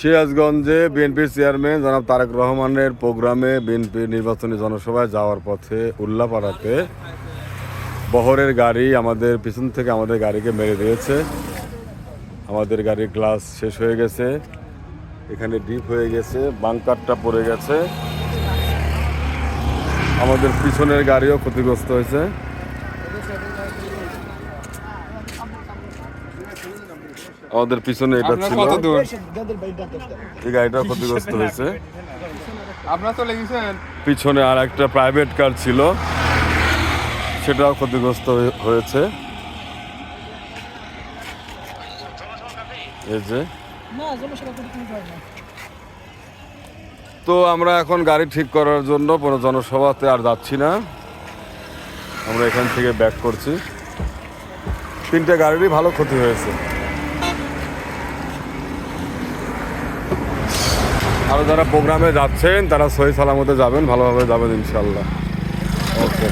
সিরাজগঞ্জে বিএনপির চেয়ারম্যান জনাব তারেক রহমানের প্রোগ্রামে বিএনপির নির্বাচনী জনসভায় যাওয়ার পথে উল্লাপাড়াতে বহরের গাড়ি আমাদের পিছন থেকে আমাদের গাড়িকে মেরে দিয়েছে। আমাদের গাড়ির গ্লাস শেষ হয়ে গেছে, এখানে ডিপ হয়ে গেছে, বাংকারটা পড়ে গেছে, আমাদের পিছনের গাড়িও ক্ষতিগ্রস্ত হয়েছে। আমাদের পিছনে এটা ছিল, এই গাড়িটাও ক্ষতিগ্রস্ত হয়েছে। পিছনে আর একটা প্রাইভেট কার ছিল, সেটাও ক্ষতিগ্রস্ত হয়েছে। এই যে তো আমরা এখন গাড়ি ঠিক করার জন্য কোনো জনসভাতে আর যাচ্ছি না, আমরা এখান থেকে ব্যাক করছি। 3টে গাড়িরই ভালো ক্ষতি হয়েছে। আর যারা প্রোগ্রামে যাচ্ছেন তারা সহি সালামতে যাবেন, ভালোভাবে যাবেন ইনশাল্লাহ। ওকে।